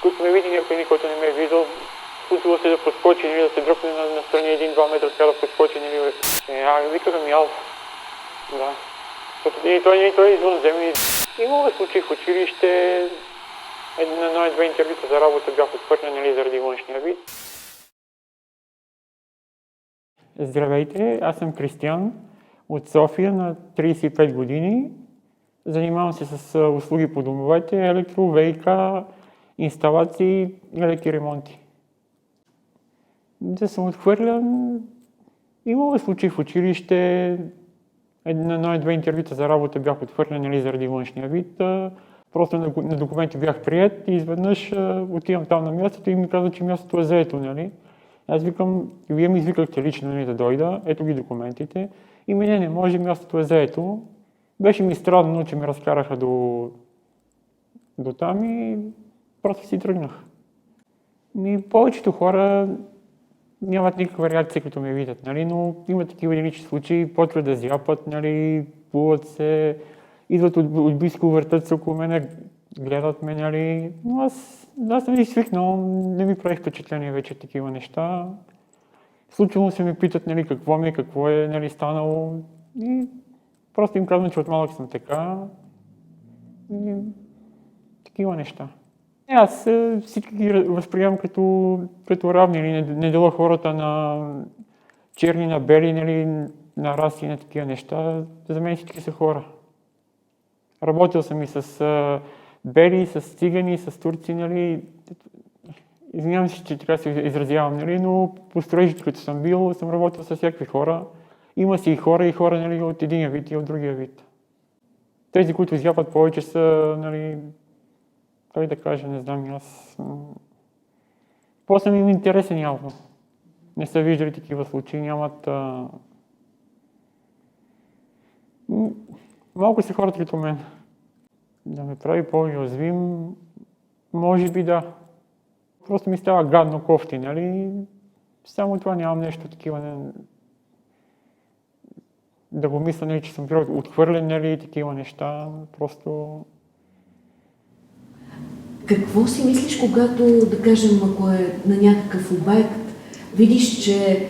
Който ме види някой, който не ме е виждал, случило се да поскочи, да се дръпне настрани 1-2 метра, така да поскочи, викаха ми Алф. Да. Той е извънземен. Имало случаи в училище, едно-две интервюта за работа бях отхвърлен, заради външния вид. Здравейте, аз съм Кристиян от София на 35 години. Занимавам се с услуги по домовете, електро, ВИК, инсталации, електроремонти. Да съм отхвърлян, имало случаи в училище, едно-две интервюта за работа бях отхвърлен, заради външния вид. Просто на документи бях приет и изведнъж отивам там на мястото и ми казват, че мястото е заето, Аз викам, вие ми извикахте лично да дойда, ето ги документите. И не може, мястото е заето. Беше ми странно, че ме разкараха до там и просто си тръгнах. Повечето хора нямат никаква реакция, като ме видят, но има такива единични случаи, почват да зяпат, плуват се, идват от близко, въртат се около мене, гледат ме, но аз съм и свикнал, не ми прави впечатление вече такива неща. Случвало се ме питат, какво е станало и просто им казвам, че от малък съм така и такива неща. Аз всички ги възприемам като равни, не деля хората на черни, на бели, на раси, на такива неща. За мен всички са хора. Работил съм и с бели, с цигани, с турци, Извинявам се, че така се изразявам, но по строежите, които съм бил, съм работил с всякакви хора. Има си и хора, от единия вид и от другия вид. Тези, които изяпат повече са, как да кажа, не знам аз. После им интересен явно. Не са виждали такива случаи, нямат... Малко са хората като мен. Да ме прави по-уязвим, може би да. Просто ми става гадно кофти, Само това нямам нещо такива, да го мисля, че съм бил отхвърлен, такива неща, просто... Какво си мислиш, когато, да кажем, ако е на някакъв обект, видиш, че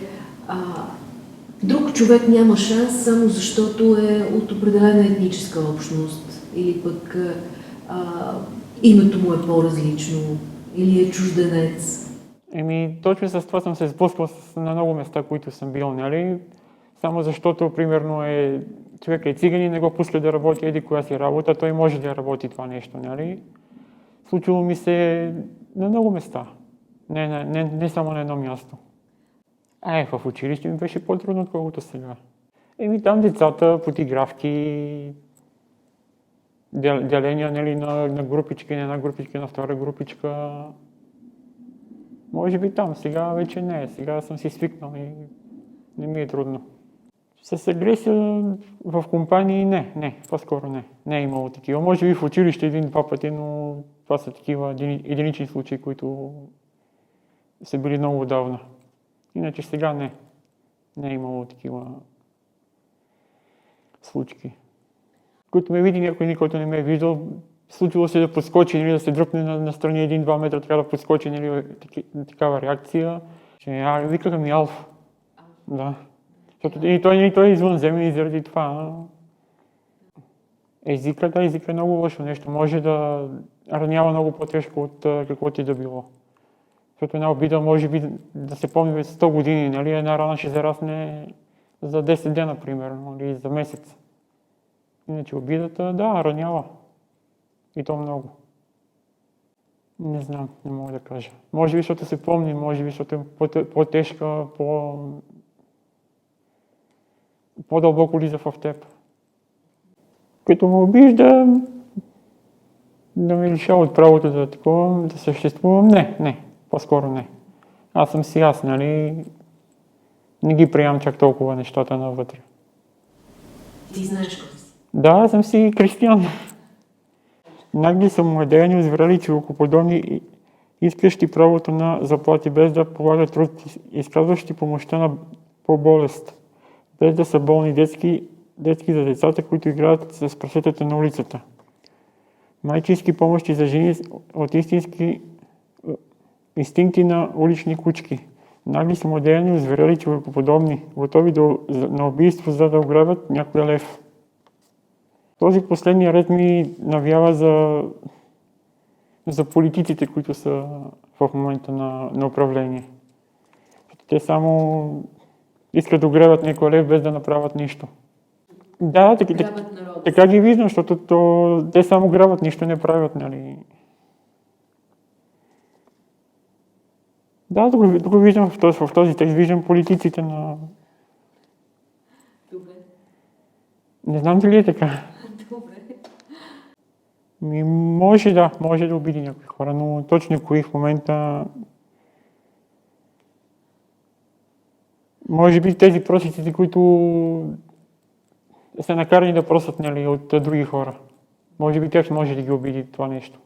друг човек няма шанс, само защото е от определена етническа общност, или пък името му е по-различно, или е чужденец? Точно с това съм се сблъсквал на много места, които съм бил, Само защото, примерно, човек е циганин, не го пуска да работи еди коя си работа, той може да работи това нещо, Случило ми се на много места, не само на едно място. В училище ми беше по-трудно, отколкото сега. Там децата, подигравки, деления на групички, на една групичка, на втора групичка. Може би там, сега вече не. Сега съм си свикнал и не ми е трудно. С агресия в компании не, по-скоро не. Не е имало такива. Може би в училище един-два пъти, но това са такива единични случаи, които са били много отдавна. Иначе сега не е имало такива случки. Който ме види някой, който не ме е виждал, случило се да поскочи, да се дръпне настрани 1-2 метра, така да поскочи, такава реакция. Викаха ми Алф. Да. Защото той е извънземен и заради това. Езикът е много лошо нещо. Може да ранява много по-тежко от каквото и да било. Защото една обида може би да се помни 100 години, една рана ще зарасне за 10 дена, примерно, или за месец. Иначе обидата, ранява. И то много. Не знам, не мога да кажа. Може би, защото се помни, може би, защото е по-тежка, по-дълбоко лиза в теб. Като ме обижда, да ме лишава от правото да съществувам, не. По-скоро не. Аз съм си аз, не ги приемам чак толкова нещата навътре. Ти знаеш кой си? Да, аз съм си Кристиян. Нагли са младени, озверели човекоподобни, искащи правото на заплати, без да полагат труд, изказващи помощта по болест, без да са болни, детски за децата, които играят с прасетата на улицата. Майчински помощи за жени от истински инстинкти на улични кучки. Нагли, самодеяни, озверели човекоподобни, готови на убийство, за да ограбят някой лев. Този последния ред ми навява за политиците, които са в момента на управление. Те само искат да ограбят някой лев, без да направят нищо. Да, така ги виждам, защото те само грабят, нищо не правят, нали. Да, тук виждам в този текст, виждам политиците на... Добре. Не знам дали е така. Добре. Може да обиди някои хора, но точно кои в момента... Може би тези просиците, които са накарани да просят, нали, от други хора. Може би тях може да ги обиди това нещо.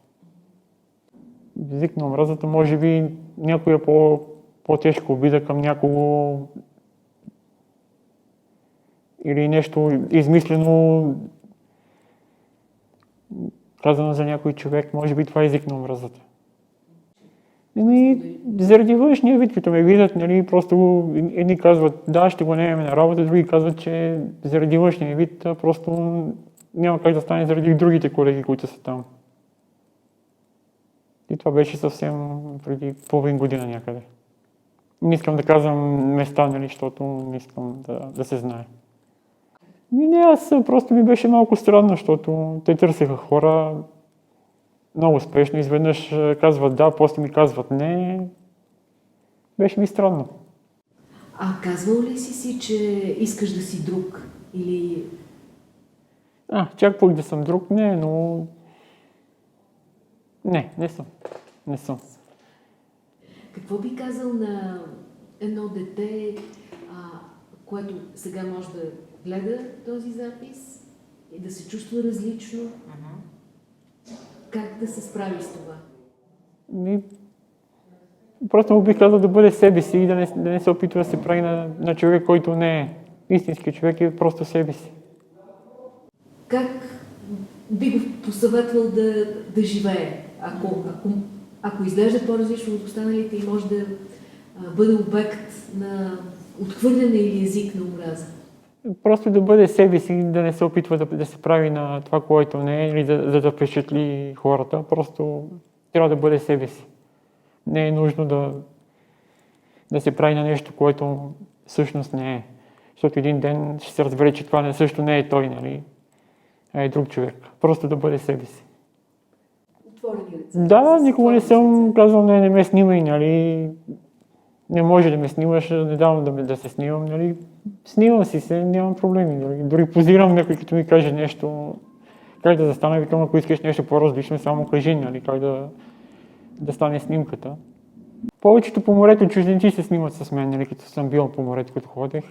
Език на омразата, може би някоя по-тежка обида към някого или нещо измислено казано за някой човек, може би това е език на омразата. Заради външния вид, като ме видят, нали, просто едни казват, да, ще го наемем на работа, други казват, че заради външния вид просто няма как да стане заради другите колеги, които са там. И това беше съвсем преди половин година някъде. Не искам да казвам места, нали, защото не искам да се знае. Аз просто ми беше малко странно, защото те търсеха хора много успешно. Изведнъж казват да, после ми казват не. Беше ми странно. А казвал ли си, че искаш да си друг? Или... Чак пък да съм друг, не, но... Не съм. Какво би казал на едно дете, което сега може да гледа този запис и да се чувства различно? Как да се справи с това? Просто му бих казал да бъде себе си и да не се опитва да се прави на човек, който не е истински човек, и просто себе си. Как би го посъветвал да живее, ако изглежда по-различно от останалите и може да бъде обект на отхвърляне или език на омраза? Просто да бъде себе си, да не се опитва да се прави на това, което не е, или да впечатли хората. Просто трябва да бъде себе си. Не е нужно да се прави на нещо, което всъщност не е. Защото един ден ще се разбере, че това също не е той, нали? А е друг човек. Просто да бъде себе си. Отворени лица. Да, никога не съм казал, не ме снимай, нали? Не може да ме снимаш, не давам да се снимам, нали? Снимам си се, нямам проблеми. Нали? Дори позирам някой, като ми каже нещо, как да застана, викам, ако искаш нещо по-различно, само кажи, нали? Как да стане снимката. Повечето по морето чужденци се снимат с мен, нали? Като съм бил по морето, като ходех.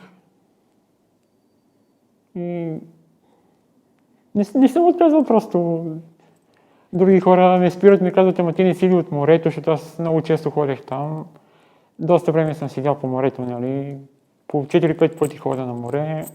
И не съм отказал просто. Други хора ме спират и ми казват, ама ти не си ли от морето, защото аз много често ходех там. Доста време съм седял по морето, нали? По 4-5 пъти хода на море.